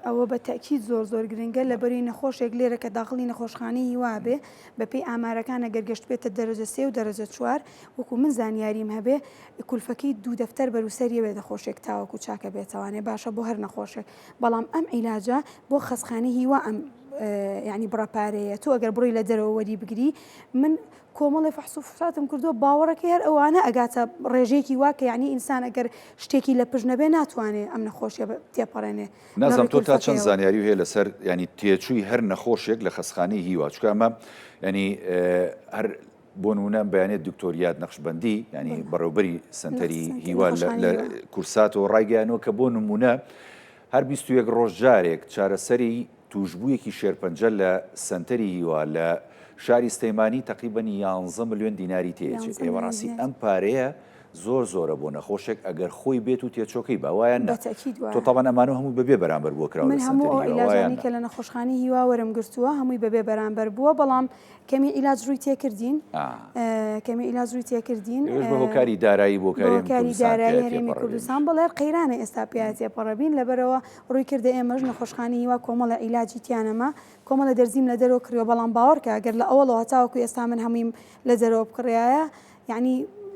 Speaker 2: ئەوە بە تەکید زۆر گرنگە لەبەری نەخۆشێک لێرە کە داخڵی نەخۆشخانەی هیوا بێ بەپێی ئامارەکانە گەرگەشت بێتە دەرەجە 3 و دەرەجە 4 وەکو من زانیاریم هەبێ کولفەکەی 2 دەفتەر بەروسەریە بێ نەخۆشێک تاوەکو چاکە بێتوانێ باشە بۆ هەر نەخۆشێک بەڵام ئەم عیلاجە بۆ خەسخانەی هیوا ئەم ینی بڕەپارەیە تۆ ئەگەر بڕۆی لە دەرەوە وەری بگری من کۆمەڵی فەحس و فساتم کردووە باوەڕەکەی هەر ئەوانە ئەگاتە ڕێژێکی واکە یعنی ئینسان ئەگەر شتێکی لە پشت نەبێ ناتوانێت ئەم نەخۆشیە تێپەڕێنێ.
Speaker 1: نازانم تۆ تا چەند زانیاری هەیە لەسەر ینی تێچووی هەر نەخۆشێک لە خەسخانەی هیوا چکە ئەمە ینی هەر بۆ نمونە بەیانێت دکتۆریات نەخشبەندی ینی بەڕێوەبەری سەنتەری هیوا لە کورساتەوە ڕایگەیانەوە کە بۆ نمونە هەر 21 ڕۆژ جارێک چارەسەری توشبوویەکی شێرپەنجە لە سەنتەری هیوا لە شاری سلێمانی تقریبەن 11 ملیۆن دیناری تێچێت ئێوەڕاستی ئەم پارەیە زۆرە بۆ نەخۆشێک ئەگەر خۆی بێت و تێچۆکەی باوایان تۆ تاوان ئەمانە هەمووی بەبێ بەرامبەر بووە کراوە
Speaker 2: من هەموو عیلاجانی کە لە نەخۆشخانەی هیوا وەرم گرتووە هەمووی بەبێ بەرامبەر بووە بەڵام کەمی عیلاج ڕووی تێکردین
Speaker 1: بە هۆکاری دارایی
Speaker 2: بۆکاری دارایی هەرێمی کوردستان بەڵێ قەیرانە ئێستا پیاتی پەڕەبین لەبەرەوە ڕووی کردە ئێمەش نەخۆشخانەی هیوا کۆمەڵە عیلاجی تیانەما کۆمەڵە دەرزیم لە دەرەوە کردووە بەڵام باوەڕکە ئەگەر لە ئەوڵەوە تاوەکو ئێستا من هەموویم لە دەرەوە بکڕایە یعنی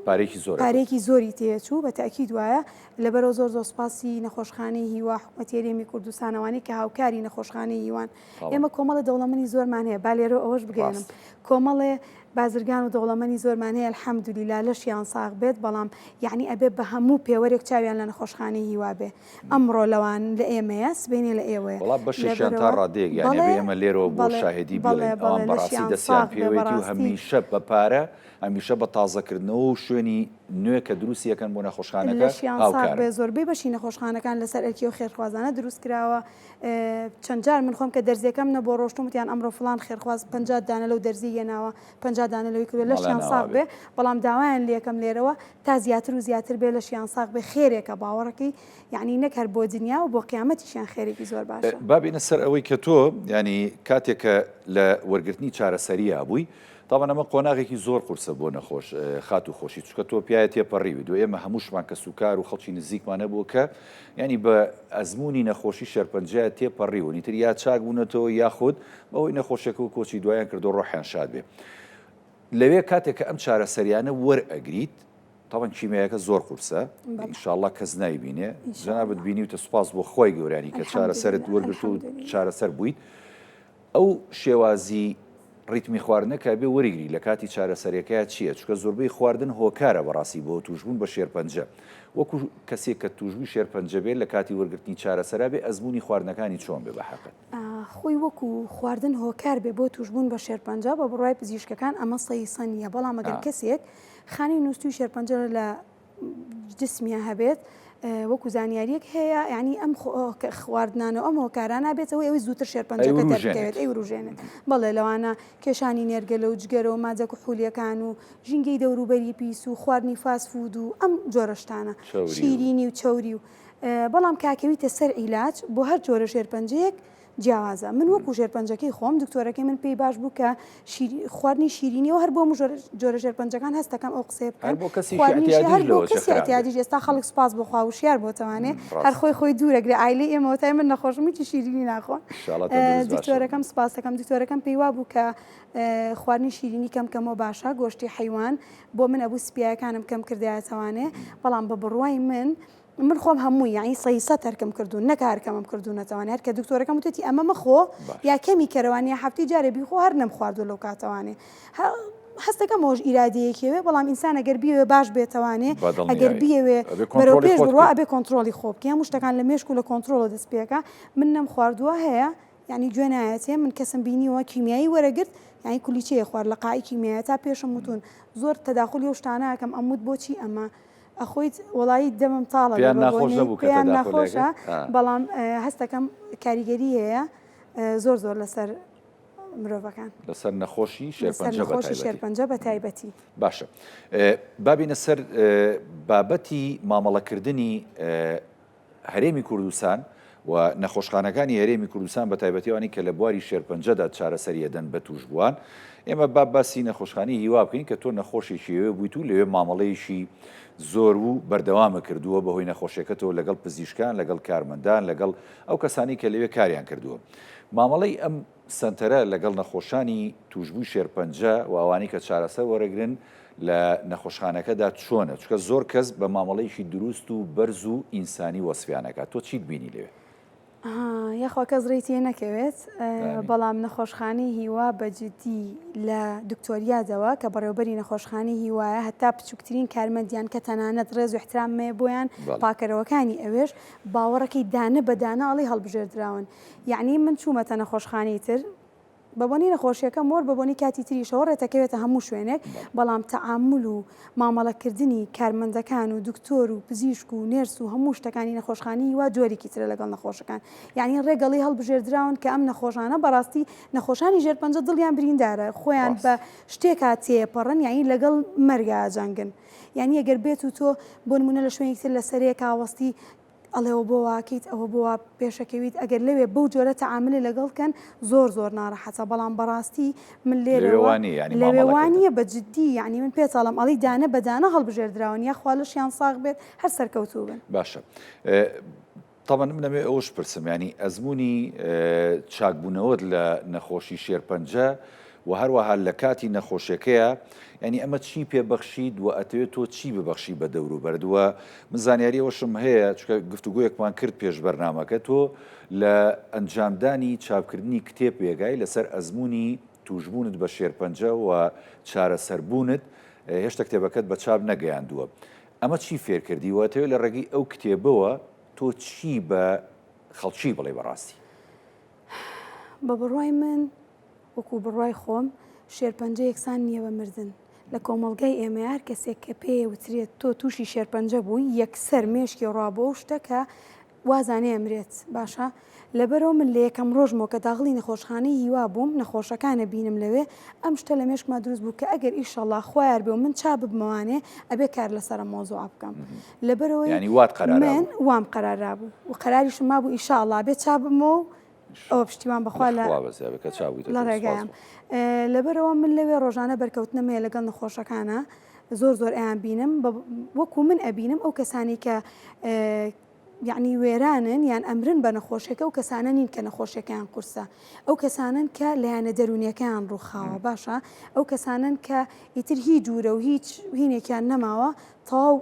Speaker 2: پارێکی زۆری تێچوو بە تاکید وایە لەبەرەوە زۆر سوپاسی نەخۆشخانەی هیوا حکومەتی هەرێمی کوردستانەوانی کە هاوکاری نەخۆشخانەی هیوان ئێمە کۆمەڵە دەوڵەمەندی زۆرمان هەیە با لێرە ئەوەش بگەێنم کۆمەڵێ بازرگان و دەوڵەمەندی زۆرمان هەیە الحەمدولیلا لەشیان ساغ بێت بەڵام یعنی ئەبێ بە هەموو پێوەرێک چاویان لە نەخۆشخانەی هیوا بێ ئەمڕۆ لەوان لە ئێمەیە سبێنێ لە ئێوەیە
Speaker 1: وڵات بەشیان تا ڕادێک یعنی ئێمە لێرەوە بۆ شاهدی بڵێن ئەوان بەڕاستی دەستیان پێوێتی و هەمیشە بە پارە هەمیشە بە تازەکردنەوە و شوێنی نوێ کە دروستیەکەن بۆ نەخۆشخانەکە
Speaker 2: بێ زۆربەی بەشی نەخۆشخانەکان لەسەر ئەرکی و خێرخوازانە دروست کراوە چەند جار من خۆم کە دەرزیەکەم نە بۆ ڕۆشتومتیان ئەمڕۆ فلان خێرخواز 50 دانە لەو دەرزی هێناوە 50 دانە لەوەی کردو لەشیان ساغ بێ بەڵام داوایان لێکم لێرەوە تا زیاتر و زیاتر بێ لەشیان ساغ بێ خێرێکە باوەڕەکەی یعنی نەک هەر بۆ دنیا و بۆ قیامەتیشیان خێرێکی زۆر باشە.
Speaker 1: بابینە سەر ئەوەی کە تۆ ینی کاتێکە لە وەرگرتنی چارەسەریە بووی تاوان ئەمە قۆناغێکی زۆر قورسە بۆ نەخۆش خات و خۆشی چکە تۆ پیاە تێپەڕیوی دو ئێمە هەمووشمان کە سوکار و خەڵکی نزیکمانە بوو کە ینی بە ئەزمموی نەخۆشی شێرپەنجە تێپەڕیوە نیتر یا چاک بوونەتەوە یاخود بەەوەی نەخۆشیەکە و کۆچی دوایان کردو ڕۆحیان شاد بێ لەوێ کاتێک کە ئەم چارەسەریانە وەرئەگریت تاوان کیمیایەکە زۆر قورسە ئینشاءڵڵا کەس نایبینێ جەنابەت بینیوتە سوپاس بۆ خۆی گەورانی کە چارەسەرت وەرگرت و چارەسەر بوویت ئەو شێوازی ڕیتمی خواردنەکە بێ وەریگری لە کاتی چارەسەرەکەیە چییە؟ چکە زۆربەی خواردن هۆکارە بەڕاستی بۆ توشبوون بە شێرپەنجە وەکو کەسێک کە توشبووی شێرپەنجە بێت لە کاتی وەرگرتنی چارەسەرا بێ ئەزمموی خواردنەکانی چۆن بێ بە حەقت
Speaker 2: خۆی وەکو خواردن هۆکار بێ بۆ توشبوون بە شێرپەنجە بە بڕای پزیشکەکان ئەمە سەیسە نیە بەڵام ئەگەر کەسێک خانی نووسوی شێرپەنجە لە جسمیە هەبێت وەکو زانیاریەک هەیە ینی ئەم خواردنانەوە ئەم هۆکارانە بێتەوە ئەوەی زووتر شێرپەنجەکە دەرکەوێت ئەی ڕژێنێت بەڵێ لەوانە کێشانی نێرگەلە و جگەرەوە ماجە کوحولیەکان و ژینگەی دەوروبەری پیس و خواردنی فاسفود و ئەم جۆرەشتانە شیرینی و چەوری و بەڵام کاکەویتە سەر عیلاج بۆ هەر جۆرە شێرپەنجەیەک جیاوازە من وەکو شێرپەنجەکەی خۆم دکتۆرەکەی من پێی باش بوو کە خواردنی شیرینیەوە هەر بۆ جۆرە شێرپەنجەکان هەستەکەم ئەو قسێ بکەن هەر کەسی احتیاجی ئێستا خەڵک سپاس بۆخوا وشیار بۆتەوانێ هەر خۆی دوورەگرێ ئایلەی ئێمەوەتای من نەخۆشمیی شیرینی ناخۆن دکتۆرەکەم سپاسەکەم دکتۆرەکەم پێی وا بوو کە خواردنی شیرینی کەمکەمەوە باشە گۆشتی حیوان بۆ من ئەبوو سپیاکانم کەم کردایەتەوانێ بەڵام بە بڕوای من خۆم هەمووی یانی سەیسە تەرکم کردوون نەکارکەمم کردوونەتەوانێت هەر کە دکتۆرەکەم وتێتی ئەمە مەخۆ یا کەمی کەرەوانی هەفتی جارێ بیخۆ هەر نەم خواردو لەو کاتەوانێ هەستەکەم ئەوش ئیرادەیەکیوێ بەڵام ئینسان ئەگەر بیوێ باش بێتەوانێ ئەگەر بیەوێ بەرەو پێش بڕوا ئەبێ کۆنتترۆلی خۆ بکە هەموو شتەکان لە مێشک و لە کۆنتترۆڵە دەستپێکە من نەم خواردووە هەیە ینی گوێنایەتێ من کەسم بینیوە کیمیایی وەرەگرت یانی کولیچەیە خوارد لە قای کیمیایە تا پێشم وتون زۆر تەداخلی و شتانەکەم ئەموت بۆچی ئەمە ئەخۆیت وڵایی دەمم تاڵە پێیان ناخۆشە بەڵام هەستەکەم کاریگەری هەیە زۆر لەسەر مرۆڤەکان
Speaker 1: لەسەر نەخۆشی
Speaker 2: شێرپەنجە بە تایبەتی
Speaker 1: باشە بابینە سەر بابەتی مامەڵەکردنی هەرێمی کوردستان و نەخۆشخانەکانی هەرێمی کوردستان بە تایبەتیوانی کە لە بواری شێرپەنجەدا چارەسەریەدەن بە توشبووان ئێمە باسی نەخۆشخانی هیوا بکەین کە تۆ نەخۆشێکیوێ بوویت و لەوێ مامەڵەیەشی زۆر و بەردەوامە کردووە بەهۆی نەخۆشیەکەتەوە لەگەڵ پزیشکان لەگەڵ کارمەندان لەگەڵ ئەو کەسانی کە لەوێ کاریان کردووە مامەڵەی ئەم سنتەرە لەگەڵ نەخۆشانی توشبووی شێرپەنجە و ئەوانی کە چارەسەر وەرەگرن لە نەخۆشخانەکەدا چۆنە چکە زۆر کەس بە مامەڵەیەکی دروست و بەرز و ئینسانی وەسفیانەکە تۆ چیت بینی لێوێ
Speaker 2: یاخوا کەس ڕێتی نەکەوێت بەڵام نەخۆشخانی هیوا بەجددی لە دکتۆریادەوە کە بەڕێوەبەری نەخۆشخانی هیوایە هەتا بچووکترین کارمەندیان کە تەنانەت ڕێز و احترامێ بۆیان پاکەرەوەکانی ئەوێش باوەڕەکەی دانە بەدانە ئەڵی هەڵبژێردراون یعنی من چوومەتە نەخۆشخانی تر بەبوونی نەخۆشیەکە مۆر بەبوونی کاتی تریشەوە ڕێتەکەوێتە هەموو شوێنێک بەڵام تەعامل و مامەڵەکردنی کارمەندەکان و دکتۆر و پزیشک و نێرس و هەموو شتەکانی نەخۆشخانی وا جۆرێکی ترە لەگەڵ نەخۆشەکان یعنی ڕێگەڵی هەڵبژێردراون کە ئەم نەخۆشانە بەڕاستی نەخۆشانی ژێرپەنجە دڵیان بریندارە خۆیان بە شتێکا تێپەڕن یعنی لەگەڵ مەرگە ئاجانگن یعنی ئەگەر بێت و تۆ بۆ نمونە لە شوێنێکتر لە سەرەیە ئاوەستی ئەڵێەوە بۆ واکەیت ئەوە بۆ پێشەکەویت ئەگەر لەوێ بەو جۆرە تەعاملی لەگەڵکەن زۆر ناڕەحەتە بەڵام بەڕاستی من لەوێوانیە بە جددی یعنی من پێچڵم ئەڵی دانە بەدانە هەڵبژێردراون یا خواڵشیان ساغ بێت هەر سەرکەوتوو بن
Speaker 1: باشە طبعا من ئەمێ ئەوش پرسم ینی ئەزمموی چاکبوونەوەت لە نەخۆشی شێرپەنجە و هەروەها لە کاتی نەخۆشیەکەیە ینی ئەمە چی پێبەخشید و ئەتەوێت تۆ چی ببەخشی بە دەور و بەردووە من زانیاریەوەشم هەیە چکە گفتوگویەکمان کرد پێش بەرنامەکە تۆ لە ئەنجامدانی چاپکردنی کتێب وێگای لەسەر ئەزمموی توشبوونت بە شێرپەنجە و چارەسەربوونت هێشتا کتێبەکەت بە چاپ نەگەیاندووە ئەمە چی فێرکردی وەتەوێت لە ڕێگەی ئەو کتێبەوە تۆ چی بە خەڵکی بڵێ بەڕاستی
Speaker 2: بە بڕوای من وەکو بڕوای خۆم شێرپەنجە یەکسان نییە بە مردن لە کۆمەڵگای ئێمە هەر کەسێک کە پێ وترێت تۆ تووشی شێرپەنجە بووی یەکسەر مێشکی ڕابۆ و شتەکە وازانێ ئەمرێت باشە لەبەرەوە من لە یەکەم ڕۆژمەوە کە داغڵی نەخۆشخانەی هیوا بووم نەخۆشەکانە بینم لەوێ ئەم شتە لە مێشکما دروست بوو کە ئەگەر ئیشەڵڵا خوار بێ و من چا ببمەوانێ ئەبێ کار لەسەر مۆزوع بکەم لەبەرەوەی
Speaker 1: ینی وات قەرار
Speaker 2: من وام قەرارا بوو و قەراریشم ما بوو ئیشەڵڵا بێ چا بمەوە ئەوە پشتیوان بەخوا لە ڕێگایان لەبەرەوە من لەوێ ڕۆژانە بەرکەوتنەمەیە لەگەڵ نەخۆشەکانە زۆر ئەیان بینم وەکو من ئەبینم ئەو کەسانی کە یعنی وێرانن یان ئەمرن بە نەخۆشیەکە و کەسانە نین کە نەخۆشیەکەیان قورسە ئەو کەسانن کە لایەنە دەرونیەکەیان ڕووخاوە باشە ئەو کەسانن کە ئیتر هیچ جوورە و هیچ هینێکیان نەماوە تەواو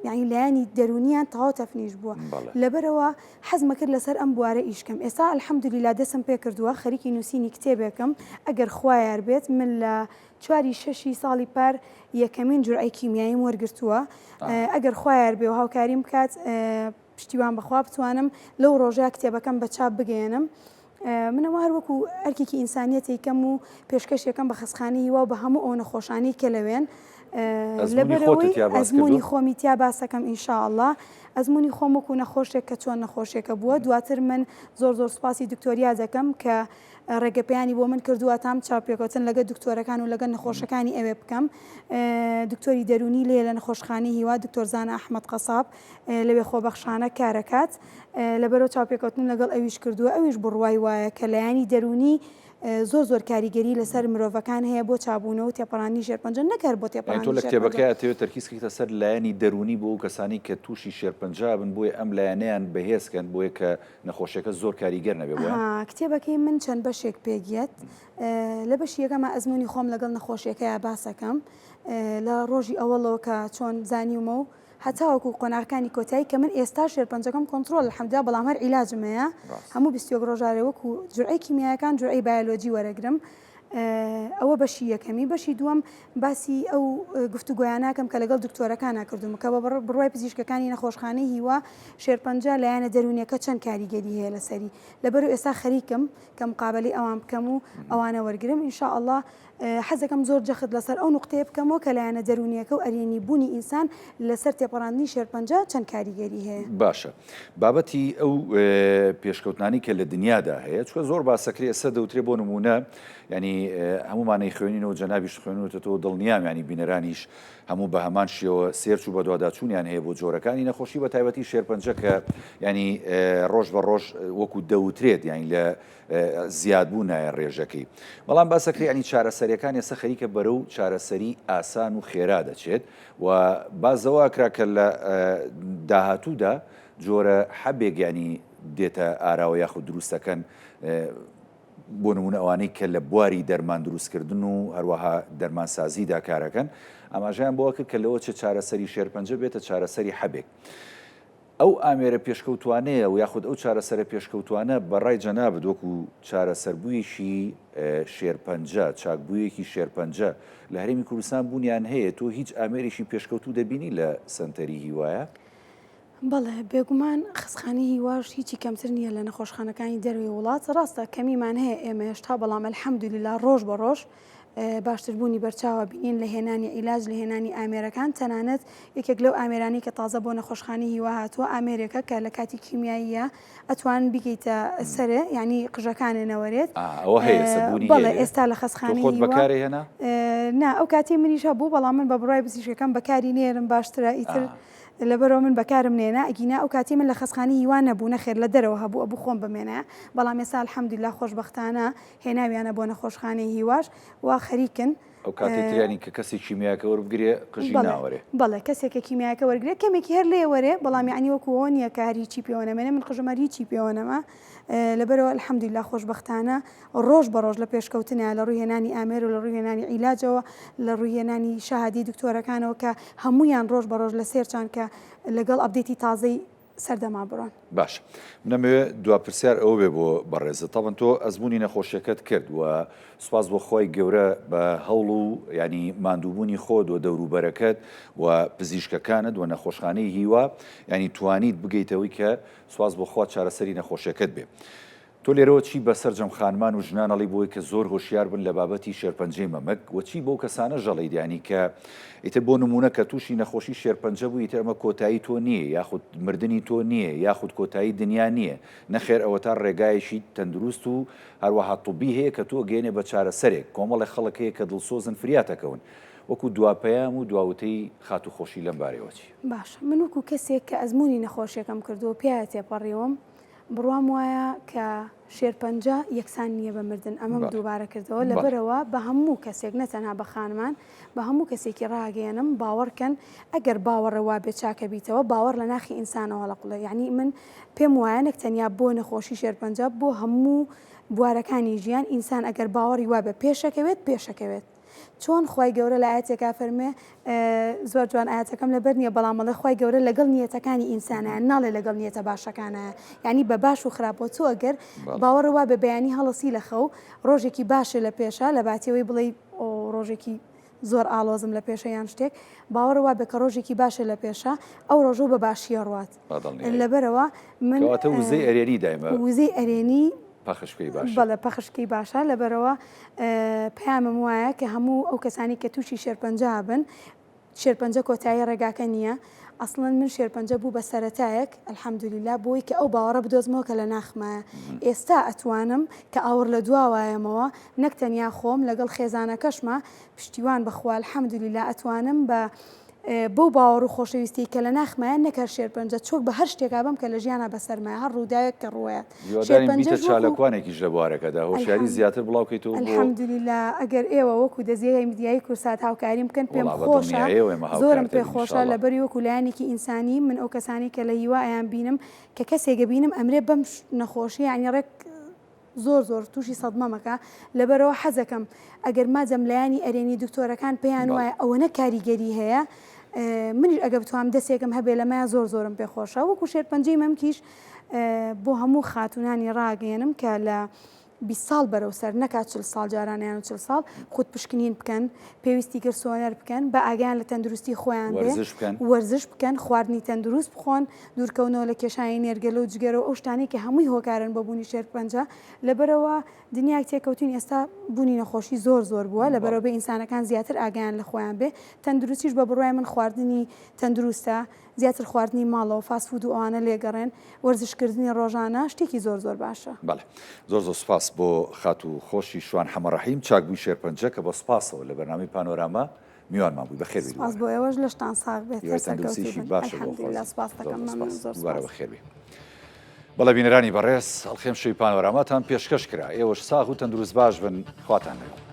Speaker 2: یعنی لایەنی دەرونیان تەواو تەفنیش بووە لەبەرەوە حەزمە کرد لەسەر ئەم بوارە ئیشکەم ئێستا الحەمدولیلا دەستم پێ کردووە خەریکی نووسینی کتێبێکم ئەگەر خوا یار بێت من لە 4 ساڵی پار یەکەمین جورعی کیمیاییم وەرگرتووە ئەگەر خوا یار بێ و هاوکاریم بکات پشتیوان بەخوا بتوانم لەو ڕۆژەیە کتێبەکەم بە چاپ بگەێنم منەوە هەروەکو ئەرکێکی ئینسانیەتێکم و پێشکەشێکم بە خەسخانەی هیوا و بە هەموو ئەو نەخۆشانەی کە لەوێن لەبەرەوەی ئەزمموی خۆمی تیا باسەکەم ئینشاءالله ئەزمموی خۆم وەکو نەخۆشێک کە چۆن نەخۆشێکە بووە دواتر من زۆر سپاسی دکتۆریا دەکەم کە ڕێگەپیانی بۆ من کردووە تام چاپێکوتن لەگە دکتۆرەکان و لەگە نەخۆشەکانی ئەوێ بکەم دکتۆری دەرونی لێ لە نەخۆشخانەی هیوا دکتۆرزانە ئەحمەد قەساب لەوێ خۆبەخشانە کارەکات لەبەرەوە چاپێکوتن لەگەڵ ئەویش کردووە ئەویش بڕوای وایە کە لایانی دەرونی زۆر کاریگەری لەسەر مرۆڤەکان هەیە بۆ چابوونەوە و تێپەڕانی ژێرپەنجە نەکار بۆ تێپەڕانی
Speaker 1: تۆ لە کتێبەکەی ئەتەوێت تەرکیزکەیتە سەر لایەنی دەرونی بۆ ئەو کەسانی کە تووشی شێرپەنجە بن بۆیە ئەم لایەنەیان بەهێزکەن بۆیە کە نەخۆشیەکە زۆر کاریگەر نەبێ
Speaker 2: کتێبەکەی من چەند بەشێک پێگیێت لە بەشی یەکەمە ئەزمموی خۆم لەگەڵ نەخۆشیەکەیە باسەکەم لە ڕۆژی ئەوەڵەوە کە چۆن زانیومە و هەتاوەکو قۆناغەکانی کۆتایی کە من ئێستا شێرپەنجەکەم کۆنتترۆل الحەمدولیلا بەڵام هەر عیلاجم هەیە هەموو 21 ڕۆژارێ وەکو جورعی کیمیایەکان جورعی بایۆلۆجی وەرەگرم ئەوە بەشی یەکەمی بەشی دووەم باسی ئەو گفتوگۆیاناکەم کە لەگەڵ دکتۆرەکانە کردوم کە بە بڕوای پزیشکەکانی نەخۆشخانەی هیوا شێرپەنجە لایەنە دەرونیەکە چەند کاریگەری هەیە لەسەری لەبەرو ئێستا خەریکم کە مقابلی ئەوان بکەم و ئەوانە وەرگرم ئینشاءالله حەزەکەم زۆر جەخت لەسەر ئەو نقطەیە بکەمەوە کە لایەنە دەرونیەکە و ئەرێنی بوونی ئینسان لەسەر تێپەڕاندنی شێرپەنجە چەند کاریگەری هەیە
Speaker 1: باشە بابەتی ئەو پێشکەوتانی کە لە دنیادا هەیە چکە زۆر باسەکری ئێستا دەوترێ بۆ نمونە ینی هەمومانەی خوێنینەوە جەنابیش خوێنوتەوە دڵنیام ینی بینەرانیش هەموو بە هەمان شێوە سێرچ و بە دوواداچوونیان هەیە بۆ جۆرەکانی نەخۆشی بە تایبەتی شێرپەنجە کە ینی ڕۆژ بە ڕۆژ وەکو دەوترێت یانی لە زیادبوو نایە ڕێژەکەی بەڵام باسەکری ینی چارەسەریەکان ئێستا خەریکە بەرەو چارەسەری ئاسان و خێرا دەچێت و بازەوە کرا کە لە داهاتوودا جۆرە حەبێک ینی دێتە ئاراوە یاخود دروستەکەن بۆ نمونە ئەوانەی کە لە بواری دەرمان دروستکردن و هەروەها دەرمانسازیدا کارەکەن ئاماژیان بۆوە کرد کە لەوە چه چارەسەری شێرپەنجە بێتە چارەسەری حەبێک ئەو ئامێرە پێشکەوتوانەیە و یاخود ئەو چارەسەرە پێشکەوتوانە بەڕای جەنابەت وەکو چارەسەربوویشی شێرپەنجە چاکبوویەکی شێرپەنجە لە هەرێمی کوردستان بوونیان هەیە تۆ هیچ ئامێریشی پێشکەوتو دەبینی لە سنتەری هیوایە؟
Speaker 2: بەڵێ بێگومان خسخانی هیواش هیچی کەمتر نییە لە نەخۆشخانەکانی دەروی وڵات ڕاستە کەمیمان هەیە ئێمە هێشتا بەڵام الحەمدولیلا ڕۆژ بە ڕۆژ باشتربوونی بەرچاوە بینین لە هێنانی عیلاج لە هێنانی ئامێرەکان تەنانەت یەکێک لەو ئامێرانی کە تازە بۆ نەخۆشخانەی هیوا هاتووە ئامێرێکە کە لە کاتی کیمیاییە ئەتوان بگەیتە سەرێ ینی قژەکانێنەوەرێت بەڵێ ئێستا لە خەسخانەی
Speaker 1: بەکارهێنا
Speaker 2: نا ئەو کاتی منیشە بوو بەڵام من بە بڕای پزیشکەکەم بەکاری نێرم باشترە ئیتر لەبەرەوە من بەکارم نێنا ئەگینا ئەو کاتی من لە خەسخانی هیوا نەبوو نەخێر لە دەرەوە هەبوو ئەبوو خۆم بمێنە بەڵام ئێستا الحەمدولیلا خۆشبەختانە هێناویانە بۆ نەخۆشخانەی هیواش وا خەریکن
Speaker 1: ئەو کاتێتریانی کە کەسی کیمیاکە وەربگرێ قژی ناوەرێ
Speaker 2: بەڵێ کەسێکە کیمیاکە وەرگێ کەمێکی هەر لێ وەرێ بەڵام یعنی وەکو ئەوە نییە کە هەریچی پێوەنەمێنێ من قژەمە هیچی پێوەنەمە لەبەرەوە الحەمدولیلا خۆشبەختانە ڕۆژ بە ڕۆژ لە پێشکەوتنە لە ڕووی هێنانی ئامێر و لە ڕووی هێنانی عیلاجەوە لە ڕووی هێنانی شاهدی دکتۆرەکانەوە کە هەمویان ڕۆژ بە ڕۆژ لە سێرچان کە لەگەڵ ئەپدێتی تازەی سەردەما بڕۆن
Speaker 1: باش منەمەوێت دوپرسیار ئەوە بێ بۆ بەڕێزە تاڵن تۆ ئەزمموی نەخۆشیەکەت کرد و سوپاس بۆ خۆی گەورە بە هەوڵ و ینی ماندووبوونی خۆت و دەوروبەرەکەت و پزیشکەکانت و نەخۆشخانەی هیوا ینی توانیت بگەیتەوەی کە سوپاس بۆ خوا چارەسەری نەخۆشیەکەت بێ تۆ لێرەوە چی بەسەر جەمخانمان و ژنانەڵی بۆی کە زۆر هۆشیار بن لە بابەتی شێرپەنجەی مەمەک و چی بۆ کەسانە ژەڵی دیانی کە ئیتر بۆ نمونە کە تووشی نەخۆشی شێرپەنجە بوو ئیتر ئەمە کۆتایی تۆ نییە یاخود مردنی تۆ نییە یاخود کۆتایی دنیا نییە نەخێر ئەوە تا ڕێگایشی تەندروست و هەروەها توبی هەیە کە تۆ گەێنێ بە چارەسەرێک کۆمەڵی خەڵک هەیە کە دڵسۆزن فریاتەکەون وەکو دواپەیام و دواوتەی خات و خۆشی لەم بارەوەچی
Speaker 2: باش من وەکو کەسێک کە ئەزمموی نەخۆشیەکەم کردو و پیاە تێپەڕیەوەم بڕوام وایە کە شێرپەنجە یەکسان نییە بە مردن ئەمەم دووبارە کردەوە لەبەرەوە بە هەموو کەسێک نەتەنها بە خانمان بە هەموو کەسێکی ڕاگەێنم باوەڕکەن ئەگەر باوەڕەوا بێ چاکە بیتەوە باوەڕ لە ناخی ئینسانەوە لە قوڵە یعنی من پێم وایەنێک تەنیا بۆ نەخۆشی شێرپەنجە بۆ هەموو بوارەکانی ژیان ئینسان ئەگەر باوەڕی وا بە پێشەکەوێت چۆن خی گەورە لە ئاەتێکا فەرمێ زۆر جوان ئاەتەکەم لەبەر نییە بەڵامەڵی خی گەورە لەگەڵ نیەتەکانی ئینسانیان ناڵێ لەگەڵ نیەتە باشەکانە یعنی بە باش و خراپۆ چۆ ئەگەر باوەڕەوە بە بەیانی هەڵەسی لە خەو ڕۆژێکی باشە لە پێشە لە باتیەوەی بڵێ ڕۆژێکی زۆر ئالۆزم لە پێشە یان شتێک باوەڕەوە بە کە ڕۆژێکی باشە لە پێشە ئەو ڕۆژۆ بە باشیە ڕات لەبەرەوە من
Speaker 1: وزەی ئەرێنی دایمە
Speaker 2: وزەی ئەرێنی
Speaker 1: بەڵێ
Speaker 2: پەخشکی باشە لەبەرەوە پامم وایە کە هەموو ئەو کەسانی کە تووشی شێرپەنجە بن شێرپەنجە کۆتایی ڕێگاکە نییە ئەسڵەن من شێرپەنجە بوو بە سەرەتایەک ئەلحەمدولیلا بۆی کە ئەو باوەڕە بدۆزمەوە کە لە ناخمایە ئێستا ئەتوانم کە ئاور لە دواوایەمەوە نەک تەنیا خۆم لەگەڵ خێزانەکەشمە پشتیوان بەخوا ئەلحەمدولیلا ئەتوانم بە بۆ باوەڕ و خۆشەویستی کە لە ناخمایە نەکەر شێرپەنجە چۆک بە هەر شتێکا بم کە لە ژیانە بەسەرمایە هەر ڕووداوێک کە ڕوایەت
Speaker 1: چالەکوانێکی ژە بوارەکەدا هۆشیاری زیاتر بڵاوکەیتەوە
Speaker 2: ئەلحەمدولیلا ئەگەر ئێوە وەکو دەزیای میدیایی کورسات هاوکاری بکەن پێم خۆشە زۆرم پێ خۆشە لەبەری وەکو لایەنێکی ئینسانی من ئەو کەسانی کە لە هیوا ئەیان بینم کە کەسێکە بینم ئەمرێ بەم نەخۆشی ینی ڕێک زۆر تووشی سەدمەمەکە لەبەرەوە حەزەکەم ئەگەر ماجەم لایانی ئەرێنی دکتۆرەکان پێیان وایە ئەوەنە کاریگەری هەیە منیش ئەگە بتوانم دەستێکم هەبێ لەمایە زۆرم پێخۆشە وەکو شێرپەنجەی مەمکیش بۆ هەموو خاتونانی ڕاگەێنم کە لە 20 ساڵ بەرەوسەر نەکات 40 ساڵ جارانیان 40 ساڵ خودت پشکنین بکەن پێویستی کرد سۆنەر بکەن بە ئاگیان لە تەندروستی خۆیان وەرزش بکەن خواردنی تەندروست بخۆن دوورکەونەوە لە کێشانی نێرگەلە و جگەرەوە ئەو شتانی کە هەمووی هۆکارن بە بوونی شێرپەنجە لەبەرەوە دنیای تێکەوتین ئێستا بوونی نەخۆشی زۆر بووە لەبەرەوە بە ئینسانەکان زیاتر ئاگیان لە خۆیان بێ تەندروستیش بە بڕای من خواردنی تەندروستە زیاتر خواردنی ماڵەوە فاسفود و ئەوانە لێگەڕێن وەرزشکردنی ڕۆژانە شتێکی زۆر باشە
Speaker 1: بەڵێ زۆر سوپاس بۆ خات و خۆشی شوان حەمەڕەحیم چاکبووی شێرپەنجە کە بە سپاسەوە لە بەرنامەی پانۆراما میوانمان بووی بەخێر
Speaker 2: سپاس بۆ ئێوەش لە شتان ساغ بێت
Speaker 1: بەخێر بەڵێ بینەرانی بەڕێز ئەڵخێم شەوی پانۆراماتان پێشکەش کرا ئێوەش ساغ و تەندروست باش بن خواتان لێ